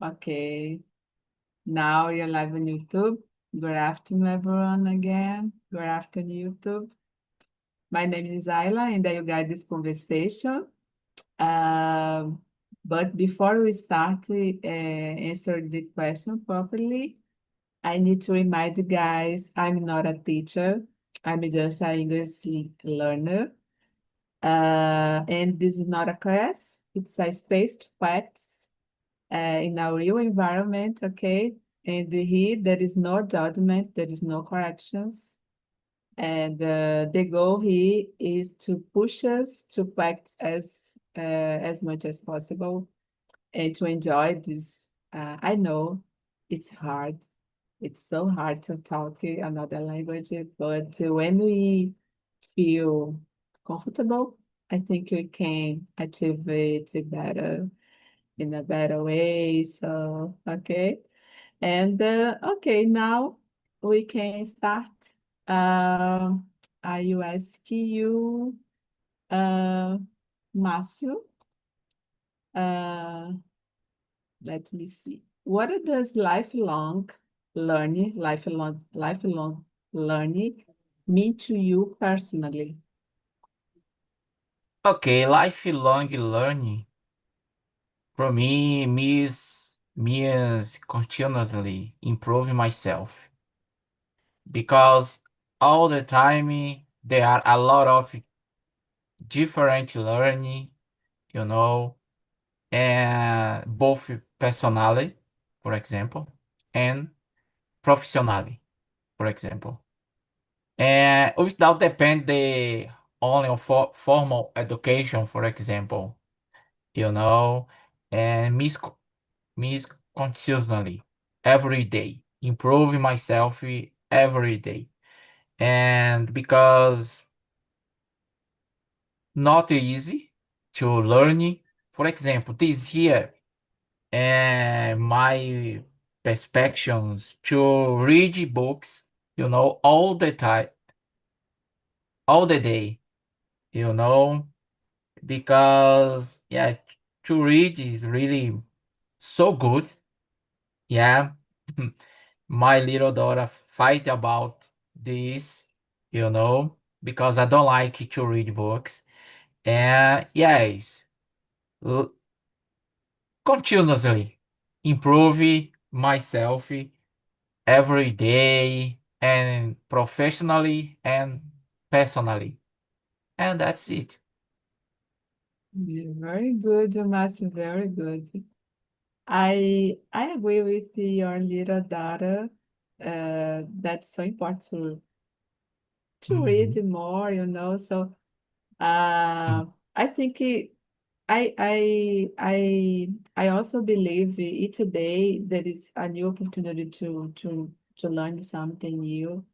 Okay. Now you're live on YouTube. Good afternoon, everyone, again. Good afternoon, YouTube. My name is Ayla, and I will guide this conversation. But before we start answer the question properly, I need to remind you guys, I'm not a teacher. I'm just an English learner. And this is not a class. It's a space to practice in a real environment, okay? And here, there is no judgment, there is no corrections. And the goal here is to push us to practice as much as possible and to enjoy this. I know it's hard. It's so hard to talk another language, but when we feel comfortable, I think we can achieve it better in a better way. So, okay. And okay, now we can start. I will ask you, uh, Márcio, uh, let me see. What does lifelong learning mean to you personally? Okay, lifelong learning for me means continuously improving myself because all the time there are a lot of different learning, you know, and both personally, for example, and professionally, for example. And without depend the only on formal education, for example, you know, and me consistently every day, improving myself every day. And because not easy to learn. For example, this year, and my perspectives to read books, all the time, all the day, you know, because yeah, to read is really so good. Yeah. My little daughter fight about this, because I don't like to read books. And yes, l- continuously improve myself every day and professionally and personally. And that's it. Yeah, very good, Márcio, very good. I agree with your little daughter. That's so important to read Mhm. more, So I think I also believe each day there is a new opportunity to learn something new.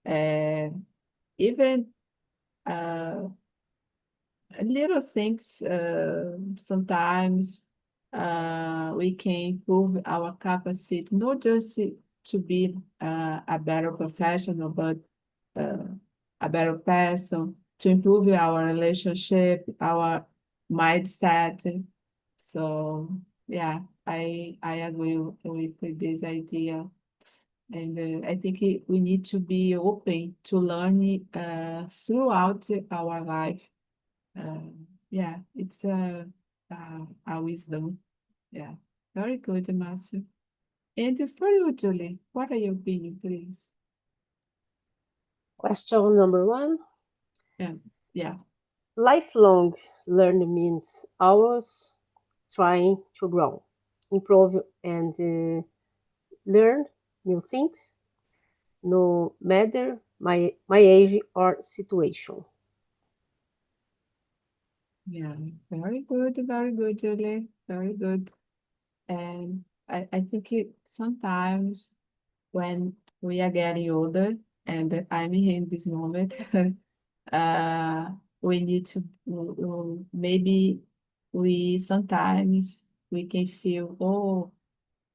Uh, Even uh, little things, sometimes we can improve our capacity, not just to be a better professional, but uh, a better person, to improve our relationship, our mindset. So, yeah, I agree with this idea. And I think we need to be open to learn throughout our life. Yeah, it's a wisdom. Yeah, very good, Marcia. And for you, Julie, what are your opinion, please? Question number one. Yeah, yeah, Lifelong learning means always trying to grow, improve, and learn new things, no matter my age or situation. yeah. Very good, Julie. Very good. And I think sometimes when we are getting older, and I'm here in this moment, uh, we need to maybe we sometimes we can feel, oh,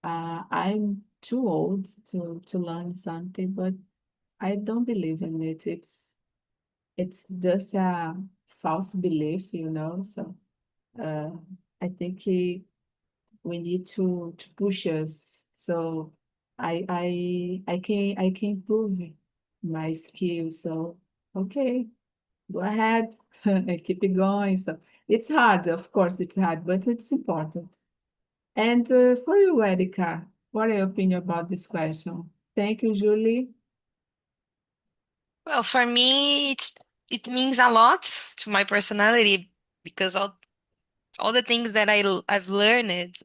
I'm too old to learn something, but I don't believe in it. It's just a false belief. So uh, I think we need to push us. So I can improve my skills. So okay, go ahead and keep it going. So it's hard, of course, it's hard, but it's important. And for you, Erica, what are your opinion about this question? Thank you, Julie. Well, for me, it means a lot to my personality because all the things that I've learned,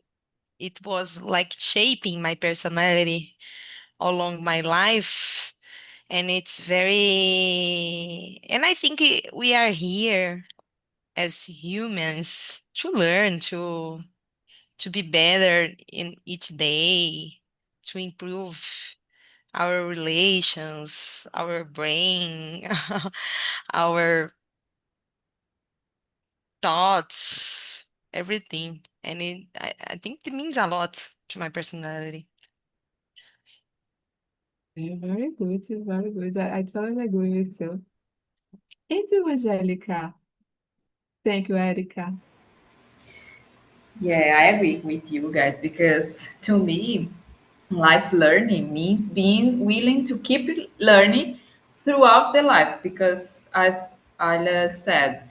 it was like shaping my personality along my life, and it's very, and I think we are here as humans to learn to be better in each day, to improve our relations, our brain, our thoughts, everything. And I think it means a lot to my personality. Yeah, very good, very good. I totally agree with you. And you, Angelica? Thank you, Erica. Yeah, I agree with you guys because to me, life learning means being willing to keep learning throughout the life because as Ayla said,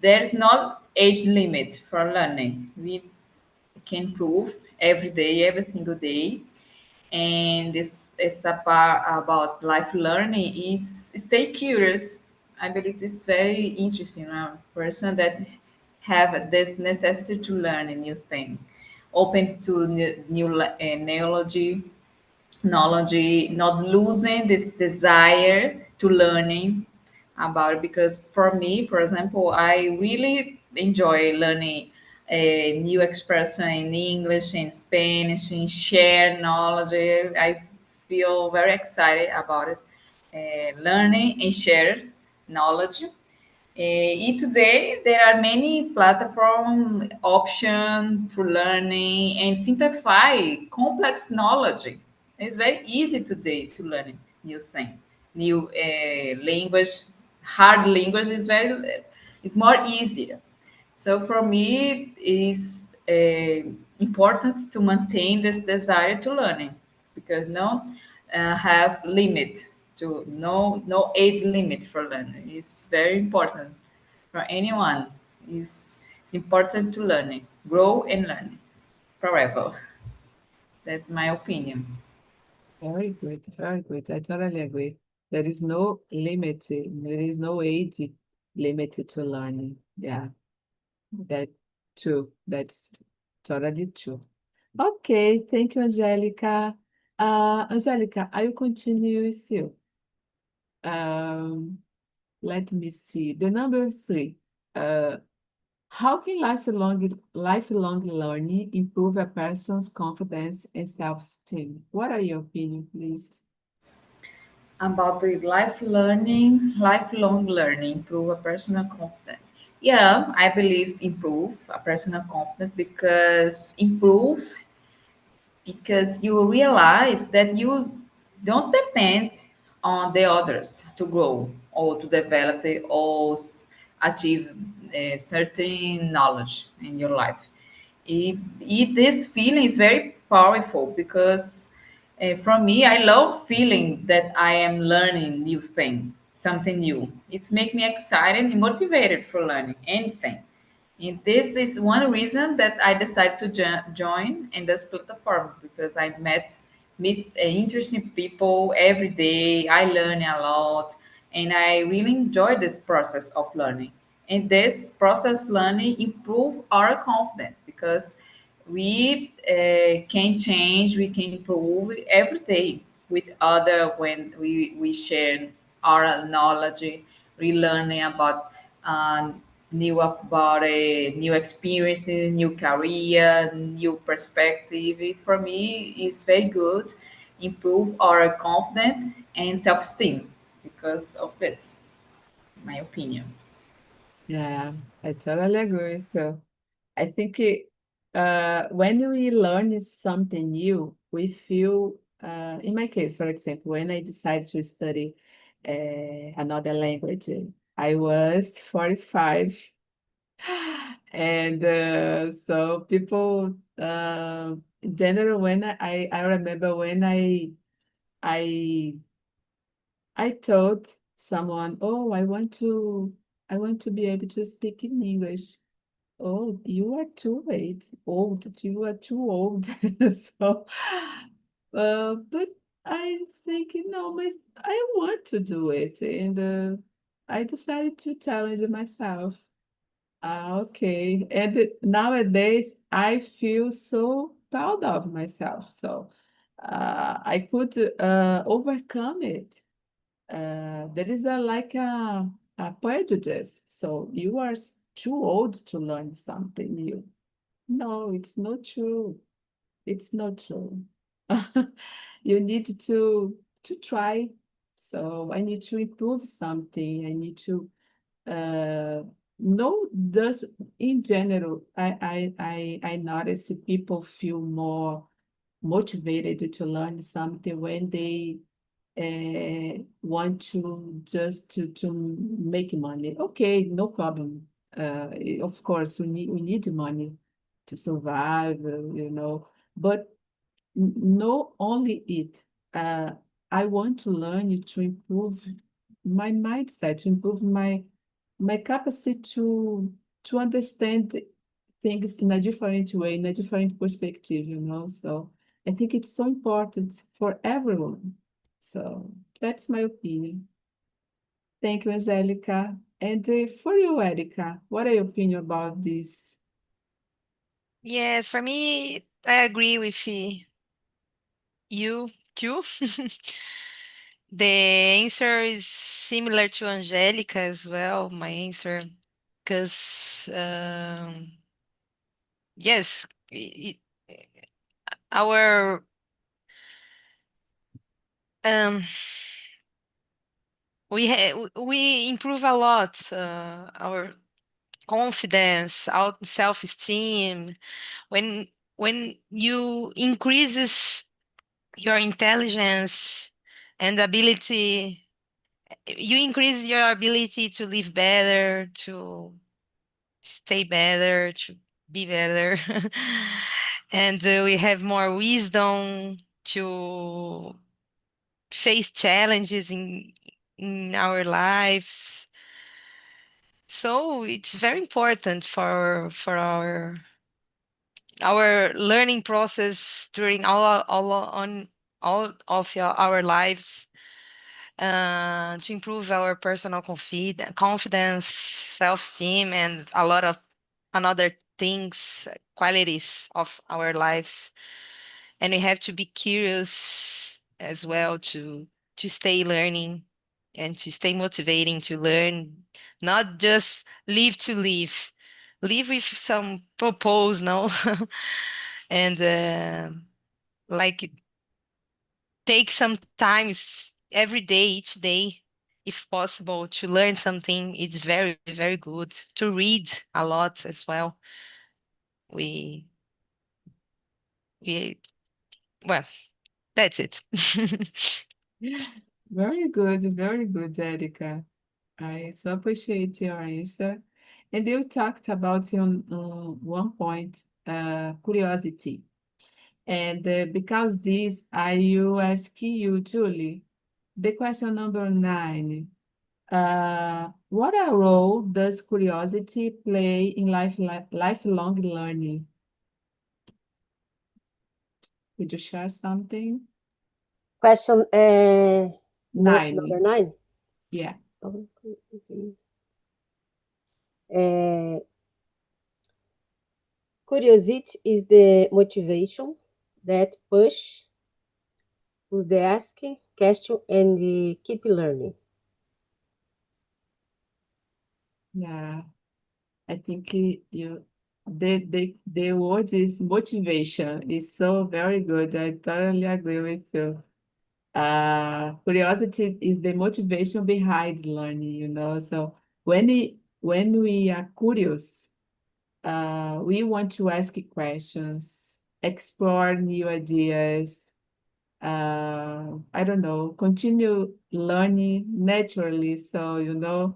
there's not age limit for learning. We can improve every day, every single day. And it's a part about life learning is stay curious. I believe this is very interesting. A person that have this necessity to learn a new thing, open to knowledge, not losing this desire to learning about it. Because for me, for example, I really enjoy learning a new expression in English, in Spanish, in share knowledge. I feel very excited about it. Learning and share knowledge. And today there are many platform options for learning and simplify complex knowledge. It's very easy today to learn new thing, new language. Hard language is more easier. So for me, it's important to maintain this desire to learning because no have limit to no age limit for learning. It's very important for anyone. It's important to learning, grow and learn forever. That's my opinion. Very good, very good. I totally agree. There is no limit, there is no age limit to learning. Yeah, that true. That's totally true. Okay, thank you, Angelica. Angelica, I will continue with you. Um, Let me see. The number 3. Uh, how can lifelong learning improve a person's confidence and self-esteem? What are your opinion, please? About the lifelong learning, improve a personal confidence. Yeah, I believe improve a personal confidence because you realize that you don't depend on the others to grow or to develop or achieve a certain knowledge in your life. This feeling is very powerful because for me, I love feeling that I am learning new thing, something new. It's make me excited and motivated for learning anything. And this is one reason that I decided to join in this platform because I meet interesting people every day. I learn a lot, and I really enjoy this process of learning. And this process of learning improve our confidence because we can change, we can improve every day with other when we share our knowledge, relearning about new about a new experiences, new career, new perspective. For me, it's very good. Improve our confidence and self-esteem because of this, my opinion. Yeah, I totally agree. So I think when we learn something new, we feel, in my case, for example, when I decided to study another language, I was 45. And And so people, in general, when I remember when I told someone, oh, I want to be able to speak in English. Oh, you are too old. You are too old. So, but I think, I want to do it, and I decided to challenge myself. Okay. And nowadays, I feel so proud of myself. So, I could overcome it. There is a prejudice. So you are too old to learn something new. No, it's not true. It's not true. You need to try. So I need to improve something. I need to know this in general. I notice people feel more motivated to learn something when they want to just to make money. Okay, no problem. Of course, we need money to survive, but not only it. Uh, I want to learn to improve my mindset, to improve my capacity to understand things in a different way, in a different perspective. So I think it's so important for everyone. So that's my opinion. Thank you, Angelica. And for you, Erica, what are your opinion about this? Yes, for me, I agree with you too. The answer is similar to Angelica as well, my answer, because yes, our um we improve a lot our confidence, our self-esteem when you increases your intelligence and ability, you increase your ability to live better, to stay better, to be better. And we have more wisdom to face challenges in our lives. So it's very important for our learning process during all of our lives, to improve our personal confidence, self-esteem, and a lot of another things, qualities of our lives. And we have to be curious as well to stay learning and to stay motivating to learn, not just live to live, live with some purpose, no, and like take some times every day, each day, if possible, to learn something. It's very, very good to read a lot as well. We, we, well, that's it. Very good, Erica. I so appreciate your answer. And you talked about on one point, curiosity. And because this, I will ask you, Julie, the question number 9. What a role does curiosity play in lifelong learning? Could you share something? Question Nine. number 9. Yeah. Curiosity is the motivation that push us to ask question and keep learning. Yeah. I think the word is motivation. Is so very good. I totally agree with you. Curiosity is the motivation behind learning. So when we are curious, we want to ask questions, explore new ideas, I don't know, continue learning naturally. So,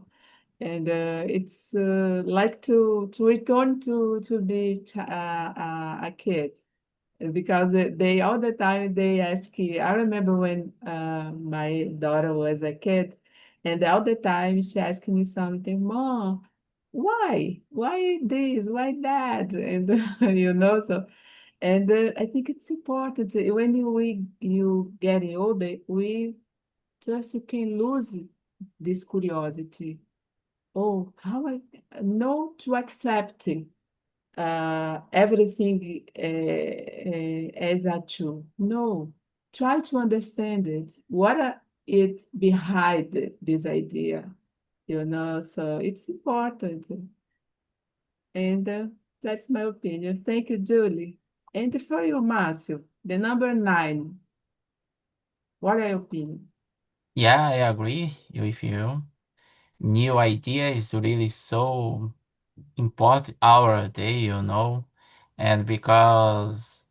And it's like to return to be a kid. Because they all the time they ask you. I remember when my daughter was a kid, and all the time she asked me something, Mom, why this, why that, and so. And I think it's important when you getting older, we just you can lose this curiosity. Oh, how I know to accept everything as a tool. No, try to understand it. What it behind this idea, so it's important. And that's my opinion. Thank you, Julie. And for you, Márcio, the number 9, what are your opinion? Yeah, I agree with you. New idea is really so important our day, and because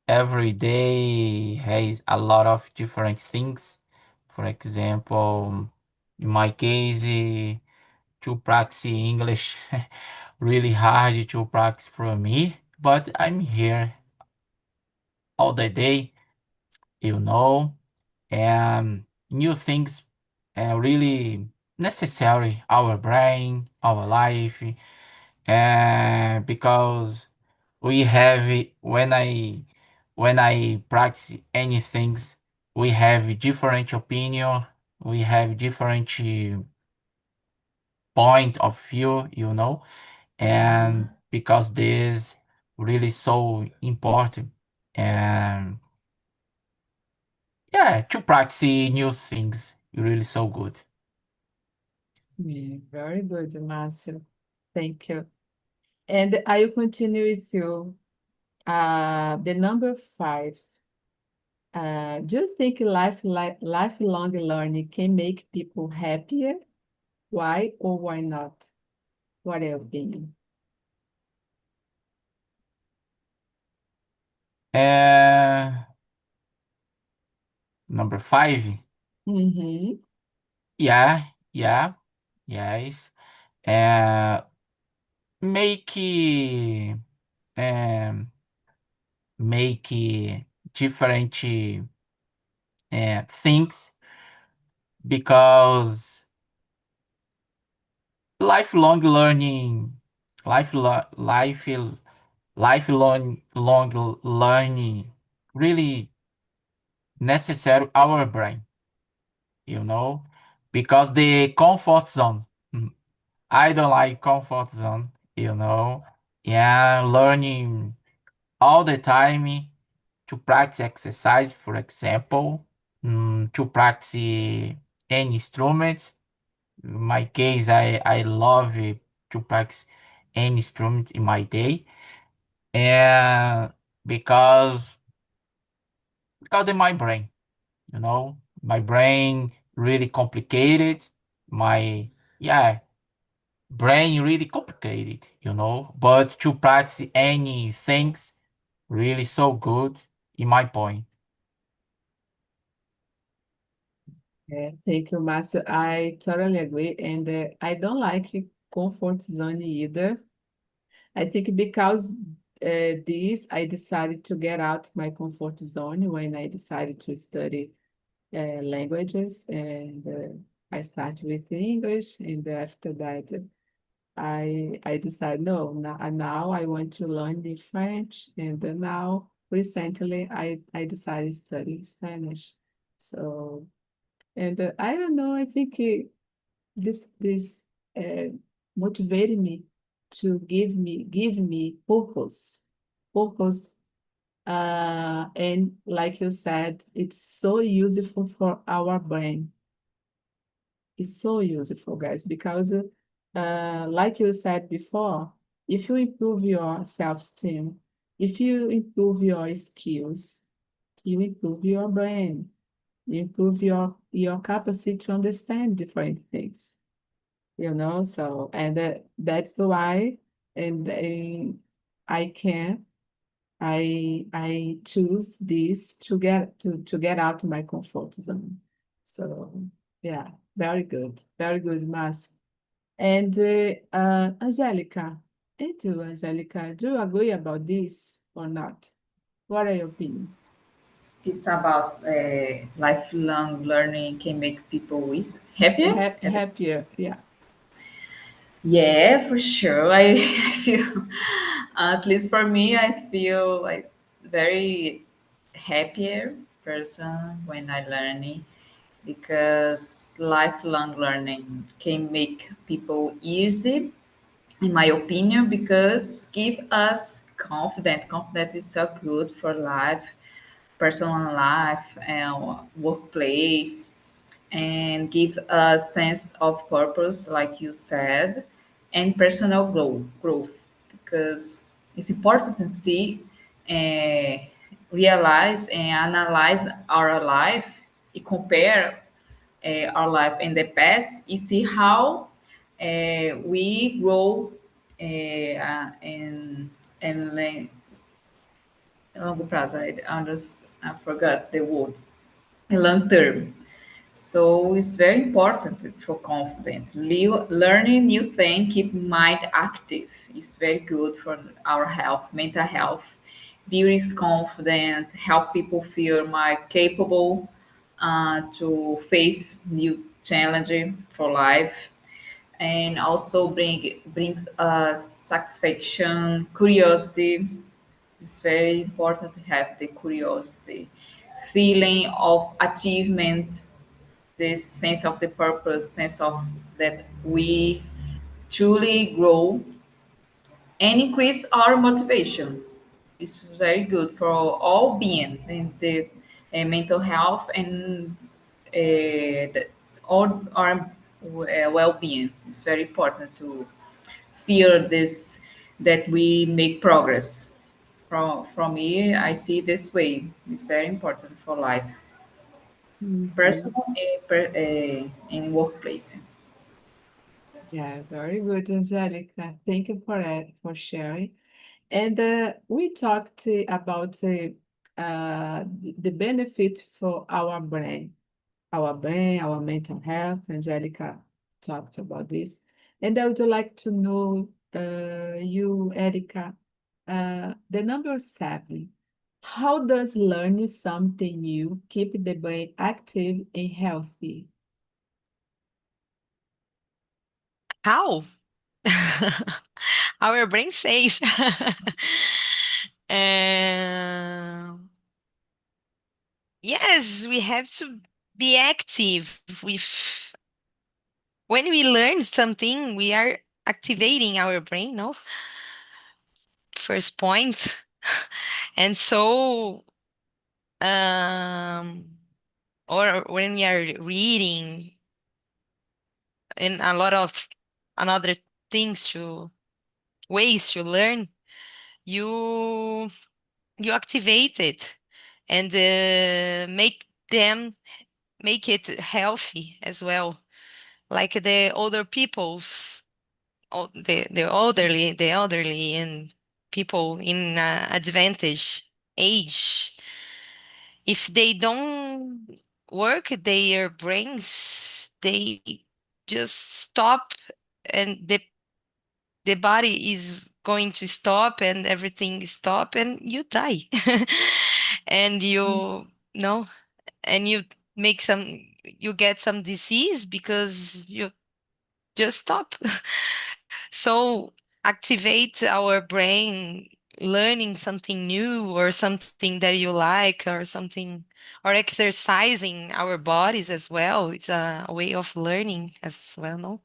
every day has a lot of different things. For example, in my case, to practice English really hard to practice for me, but I'm here all the day, you know, and new things are really necessary our brain, our life, and because we have when I practice anything, we have different opinion, we have different point of view, and because this really so important, and yeah, to practice new things really so good. Yeah, very good, Márcio. Thank you. And I will continue with you. The number 5. Do you think lifelong learning can make people happier? Why or why not? What are your opinion? And number 5, Mm-hmm. yeah, yeah, yes, and make um make different things because lifelong learning, lifelong long learning really necessary our brain, because the comfort zone. I don't like comfort zone, Yeah, learning all the time to practice exercise, for example, to practice any instrument. In my case, I love to practice any instrument in my day, and because of my brain, my brain really complicated. My yeah, brain really complicated, But to practice any things really so good in my point. Yeah, thank you, Márcio. I totally agree. And I don't like comfort zone either. I think because I decided to get out my comfort zone when I decided to study languages, and I started with English, and after that, I decided no, now I want to learn the French, and then now recently I decided to study Spanish. So, and I don't know, I think this uh, motivated me to give me purpose. And like you said, it's so useful for our brain. It's so useful, guys, because like you said before, if you improve your self-esteem, if you improve your skills, you improve your brain, you improve your capacity to understand different things. So, and that's why, and I can, I choose this to get out of my comfort zone. So, yeah, very good, Mas. And Angelica, Angelica, do you agree about this or not? What are your opinion? It's about lifelong learning can make people happier. Happier, yeah. Yeah, for sure. I feel, at least for me, I feel like very happier person when I learning because lifelong learning can make people easy, in my opinion, because give us confidence. Confidence is so good for life, personal life, and workplace, and give a sense of purpose, like you said, and personal growth because it's important to see, uh, realize, and analyze our life, and compare our life in the past, and see how we grow in longo prazo. I forgot the word. In long term. So it's very important for confidence. Learning new things, keep mind active. It's very good for our health, mental health. Beauty is confident, help people feel more capable to face new challenge for life, and also brings us satisfaction, curiosity. It's very important to have the curiosity, feeling of achievement, this sense of the purpose, sense of that we truly grow and increase our motivation. It's very good for all being in the mental health and all our well-being. It's very important to feel this that we make progress. From me, I see this way. It's very important for life, Mhm. personal and workplace. Yeah, very good, Angelica. Thank you for that, for sharing. And we talked about the benefit for our brain, our mental health. Angelica talked about this. And I would like to know you, Erica, the number 7. How does learning something new keep the brain active and healthy? How? Our brain says. Yes, we have to be active with when we learn something, we are activating our brain, no? First point. And so, um, or when we are reading and a lot of another things to ways to learn, you you activate it and make it healthy as well. Like the older people's, the elderly and people in advantage age, if they don't work their brains, they just stop, and the body is going to stop and everything stop and you die. And you know, and you get some disease because you just stop. So activate our brain, learning something new or something that you like or something, or exercising our bodies as well. It's a way of learning as well, no?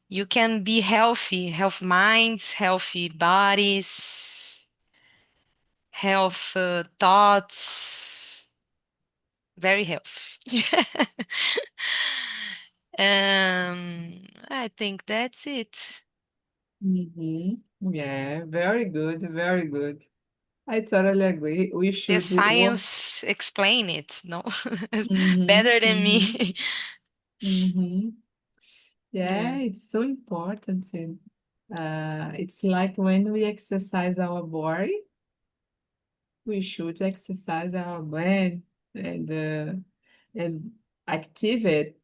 You can be healthy, health minds, healthy bodies, health thoughts, very healthy. I think that's it. Yeah, very good, very good. I totally agree. We The should work. science explain it, no? Mhm, Better than mhm, me. mhm. Yeah, Yeah. it's so important. It's like when we exercise our body, we should exercise our brain and and activate.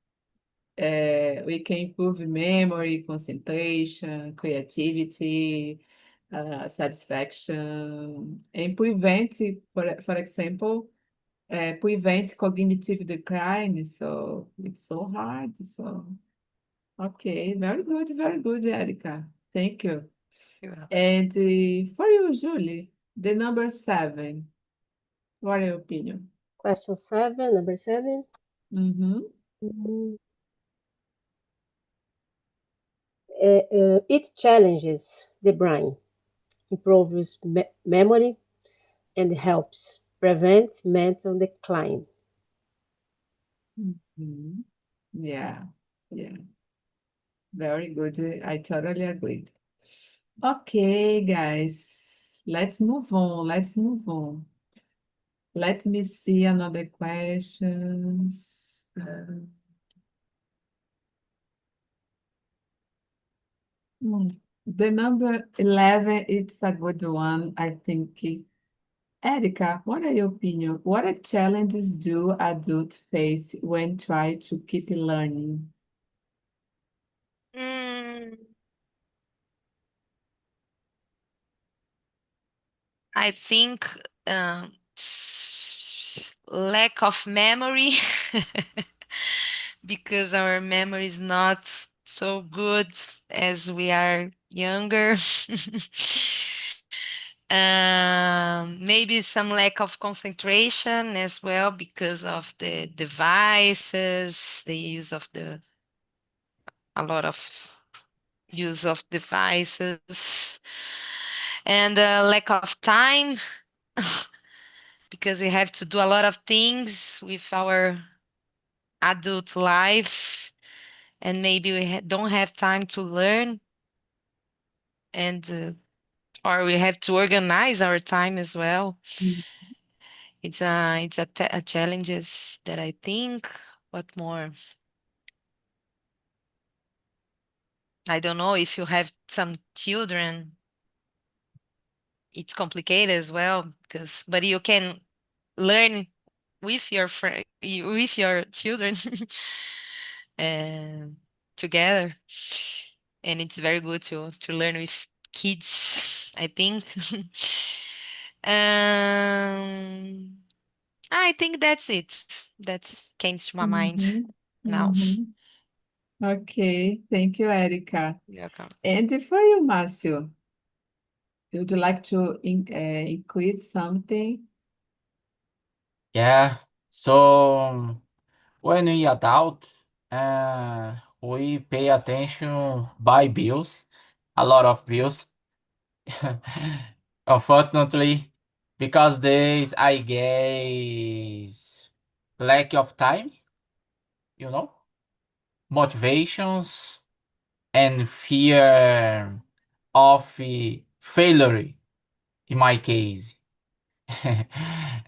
We can improve memory, concentration, creativity, satisfaction, and prevent, for example, prevent cognitive decline. So it's so hard. So, okay, very good, Erica. Thank you. You're welcome. And for you, Julie, the number 7, what are your opinion? Question 7, number 7. Mm-hmm. Mm, it challenges the brain, improves memory, and helps prevent mental decline. Mm-hmm. Yeah, yeah, very good. I totally agree. Okay, guys, let's move on. Let's move on. Let me see another questions. The number 11, it's a good one, I think. Erica, what are your opinion? What are challenges do adults face when try to keep learning? Mm, I think lack of memory because our memory is not so good as we are younger. Maybe some lack of concentration as well because of the devices, the use of a lot of use of devices, and lack of time because we have to do a lot of things with our adult life, and maybe we don't have time to learn, and or we have to organize our time as well. It's a challenges that I think. What more? I don't know if you have some children. It's complicated as well but you can learn with your with your children and together, and it's very good to learn with kids, I think. um I think that's it. That came to my mind Mm-hmm. now. Mm-hmm. Okay, thank you, Erica. You're welcome. And for you, Márcio, would you like to increase something? Yeah. So when we adult, we pay attention, buy bills, a lot of bills. Unfortunately, because this, I guess, lack of time, you know, motivations and fear of failure in my case.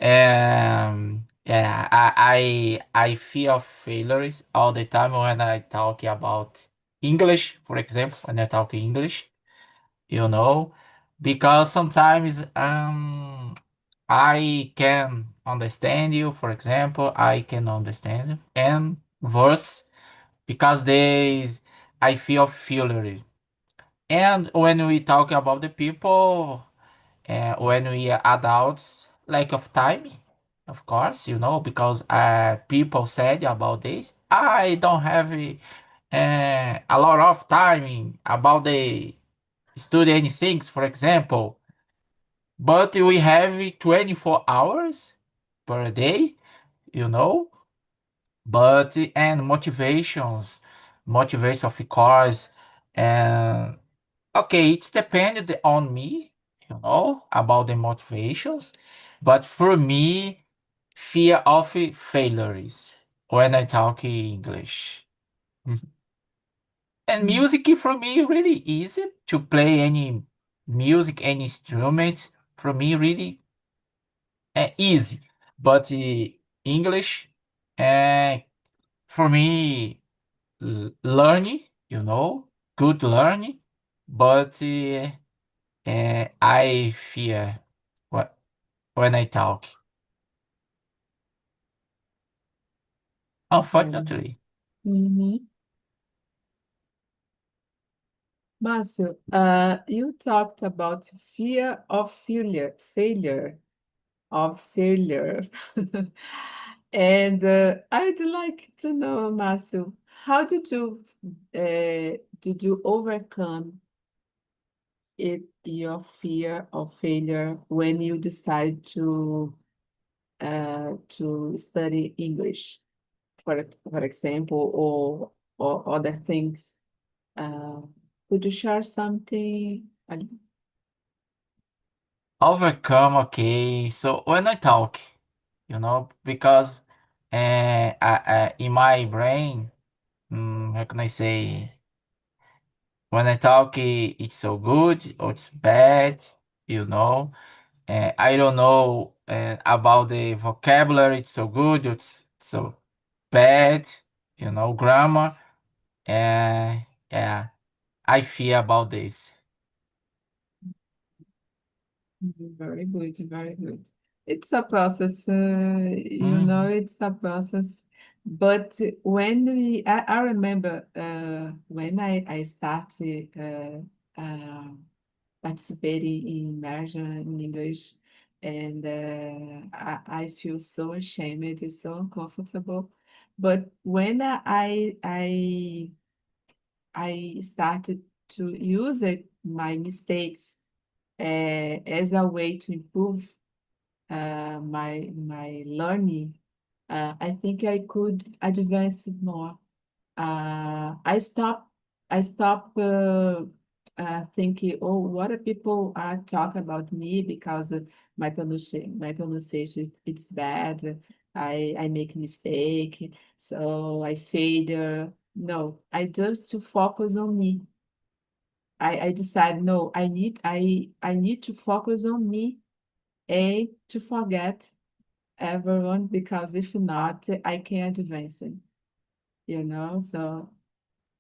Yeah, I fear failures all the time when I talk about English, for example, when I talk English, you know, because sometimes I can understand you, for example, I can understand you, and worse, because there's I feel failure. And when we talk about the people, when we are adults, lack of time, of course, you know, because people said about this, I don't have a lot of time about the studying things, for example, but we have 24 hours per day, you know, but and motivation of course, and okay, it's dependent on me, you know, about the motivations, but for me, fear of failures when I talk English. Mhm. And music for me really easy to play any music, any instrument. For me, really easy. But English, uh, for me, learning, you know, good learning, but I fear what when I talk. Yeah. Unfortunately. Mm-hmm. Márcio, you talked about fear of failure. And I'd like to know, Márcio, how did you overcome your fear of failure when you decide to study English, for example, or other things? Could you share something? Overcome, okay. So when I talk, because in my brain, how can I say, when I talk, it's so good or it's bad, you know. I don't know about the vocabulary, it's so good or it's so bad, grammar. Yeah, I fear about this. Very good, very good. It's a process, Mhm. it's a process. But I remember when I started participating in immersion in English, and I feel so ashamed, it's so uncomfortable. But when I started to use my mistakes as a way to improve my learning, I think I could advance more. I stop thinking, oh, what are people are talking about me because my pronunciation it's bad. I make mistake, so I failure. No, I just to focus on me. I decide, no, I need to focus on me and to forget everyone, because if not, I can't advance so,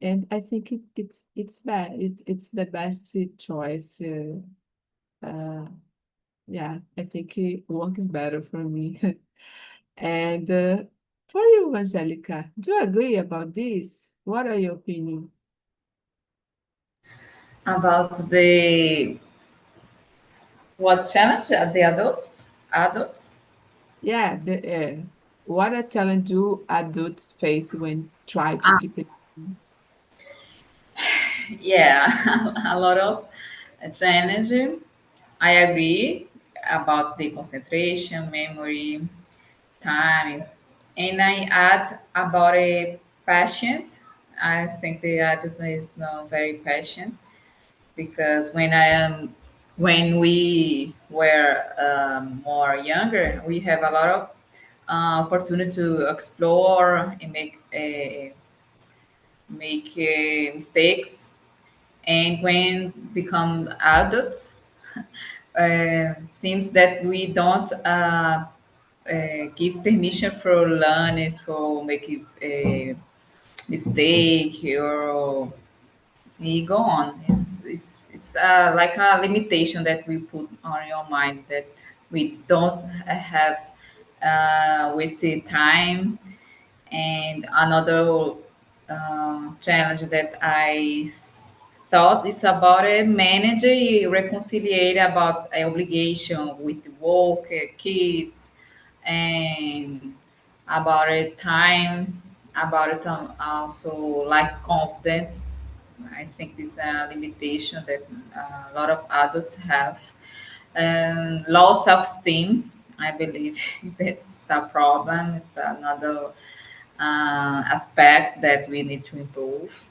and I think it's bad. It's the best choice. Uh, yeah, I think it works better for me. And for you, Angelica, do you agree about this? What are your opinion? About the what challenge the adults. Yeah, what a challenge do adults face when try to keep it? Yeah, a lot of challenge. I agree about the concentration, memory, time, and I add about a patient. I think the adult is not very patient because when we were more younger, we have a lot of opportunity to explore and make mistakes. And when become adults, it seems that we don't give permission for learning, for making a mistake, or we go on. It's like a limitation that we put on your mind, that we don't have wasted time. And another challenge that thought is about it, manage reconciliate about obligation with work, kids, and about it time, about it also like confidence. I think this is a limitation that a lot of adults have. Low self-esteem, I believe that's a problem. It's another aspect that we need to improve,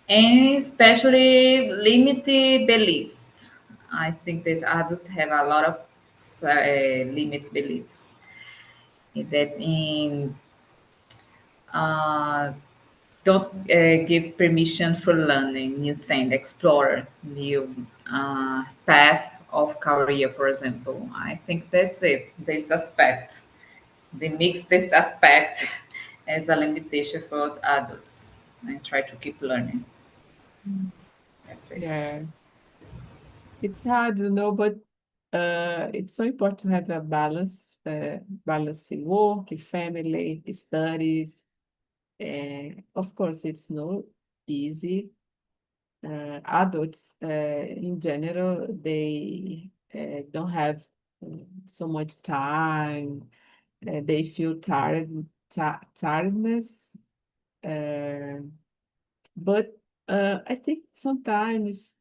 and especially limited beliefs. I think these adults have a lot of limit beliefs that in uh, don't give permission for learning new thing, explore new path of career, for example. I think that's it. This aspect, they mix this aspect as a limitation for adults and try to keep learning. Mm. That's it. Yeah, it's hard, but it's so important to have a balancing work, family, studies. And of course, it's not easy. adults in general, they don't have so much time. They feel tiredness. But I think sometimes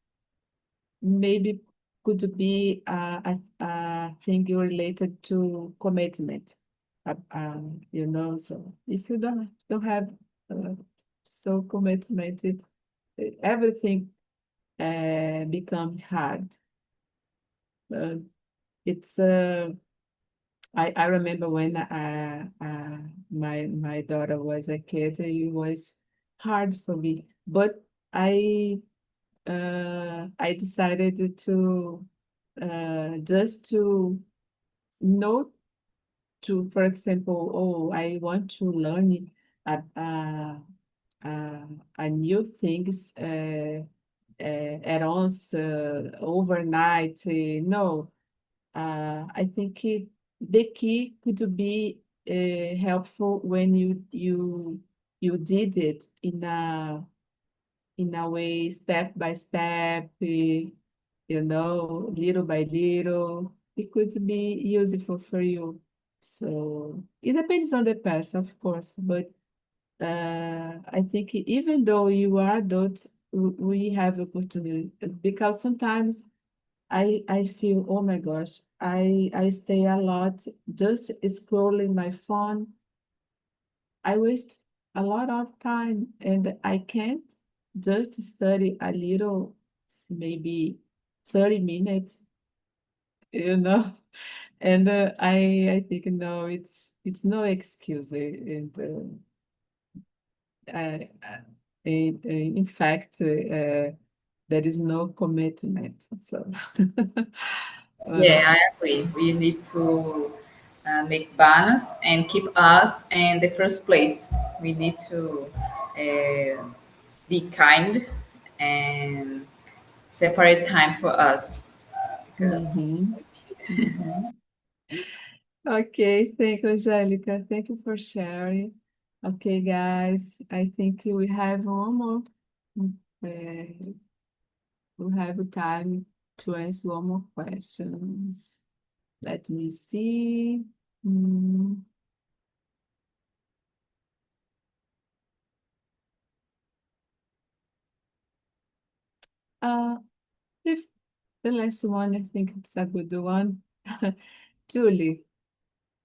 maybe could be a thing related to commitment. So if you don't have so commitment, everything become hard. It's I remember when my daughter was a kid, it was hard for me, but I decided to just to know to, for example, oh, I want to learn a, a, a new things at once overnight. No, I think the key could be helpful when you did it in a way, step by step, little by little. It could be useful for you. So it depends on the person, of course, but I think even though you are adult, we have opportunity because sometimes I feel, oh my gosh, I stay a lot just scrolling my phone. I waste a lot of time and I can't just study a little, maybe 30 minutes, you know. And I think no, it's no excuse. In fact, there is no commitment. So Yeah, I agree. We need to make balance and keep us in the first place. We need to be kind and separate time for us because mhm, mhm. Okay, thank you, Angelica. Thank you for sharing. Okay, guys, I think we have one more. Uh, we have time to answer one more questions. Let me see. Hmm. Uh, if the last one, I think it's a good one. Julie,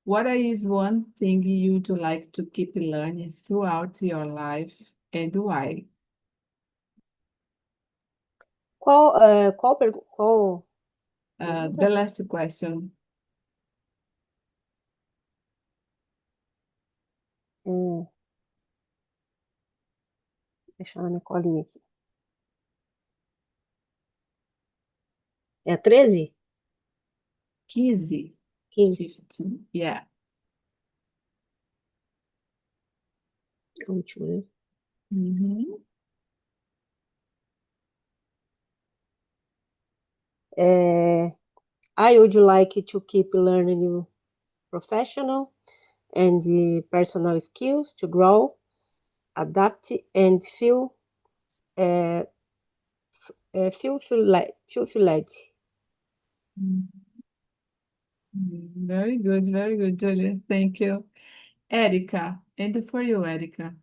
what is one thing you'd like to keep learning throughout your life and why? Qual The pergunta? last question. Hum, deixa eu na minha colinha aqui. É 13? 15. 15, 15. Yeah. é o último, né? Mhm. I would like to keep learning new professional and personal skills to grow, adapt, and fulfilled. Very good, Julia. Thank you. Erica, and for you, Erica.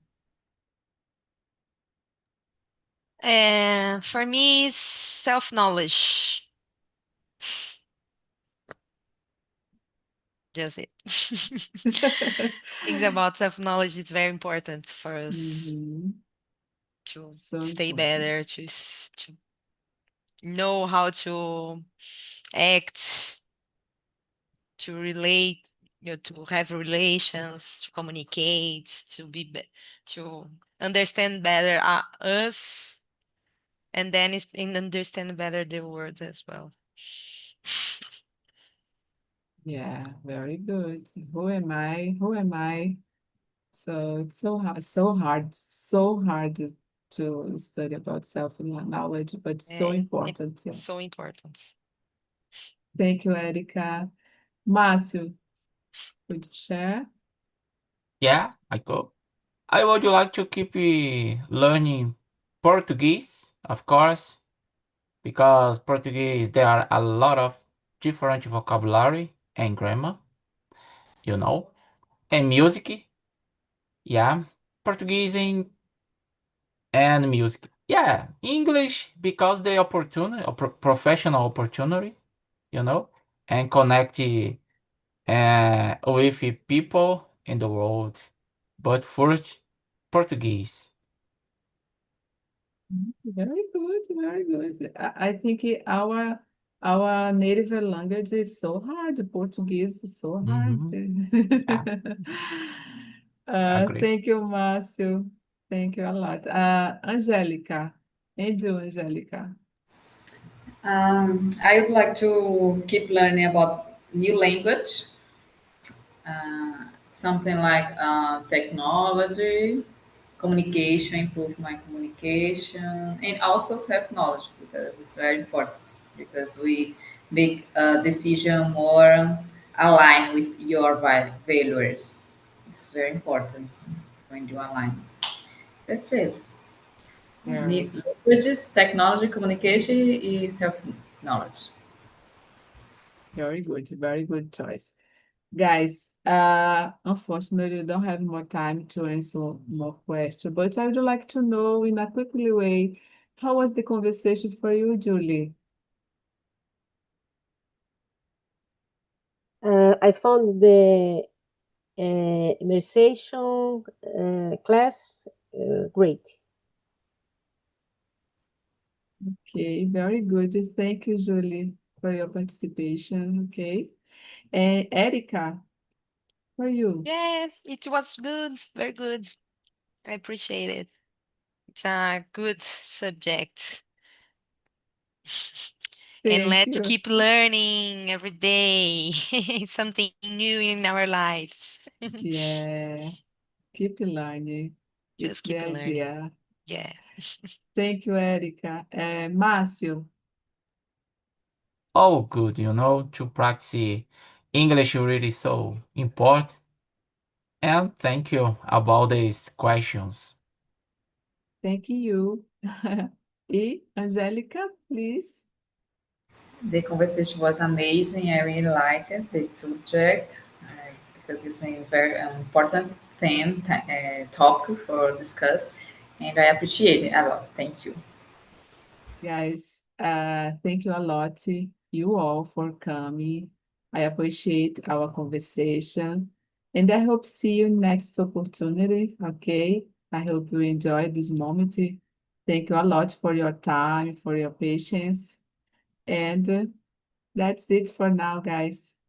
For me, self-knowledge. Just it. Things about self-knowledge is very important for us Mhm. to So stay important. better, to know how to act, to relate, to have relations, to communicate, to understand better us, and then and understand better the world as well. Yeah, very good. Who am I? Who am I? So it's so hard to study about self-knowledge, but so It's important. Yeah. so important. Thank you, Erica. Márcio, would you share? Yeah, I go. I would like to keep learning Portuguese, of course, because Portuguese, there are a lot of different vocabulary and grammar, you know, and music, yeah, Portuguese and music. Yeah, English because the opportunity, professional opportunity, you know, and connect with people in the world. But first, Portuguese. Very good, very good. I think our native language is so hard. Portuguese is so hard. Yeah, agree. Thank you, Márcio. Thank you a lot. Angélica. And you, Angélica? I would like to keep learning about new language, something like technology, communication, improve my communication, and also self-knowledge because it's very important because we make a decision more aligned with your values. It's very important when you align. That's it. Yeah. Languages, technology, communication, and self-knowledge. Very good choice. Guys, unfortunately, we don't have more time to answer more questions, but I would like to know in a quickly way, how was the conversation for you, Julie? I found the immersion class great. Okay, very good. Thank you, Julie, for your participation. Okay. And Erica, for you. Yeah, it was good, very good. I appreciate it. It's a good subject. And Thank let's you. keep learning every day. Something new in our lives. Yeah, keep learning. It's Just the keep learning. idea. Yeah. Thank you, Erica. Márcio, Oh, good, you know, to practice English really so important. And thank you about these questions. thank you. E Angélica, please. The conversation was amazing. I really like it, the subject, because it's a very important theme, topic for discuss, and I appreciate it a lot. Thank you. Guys, thank you a lot, you all, for coming. I appreciate our conversation, and I hope see you next opportunity, okay? I hope you enjoy this moment. Thank you a lot for your time, for your patience, and that's it for now, guys.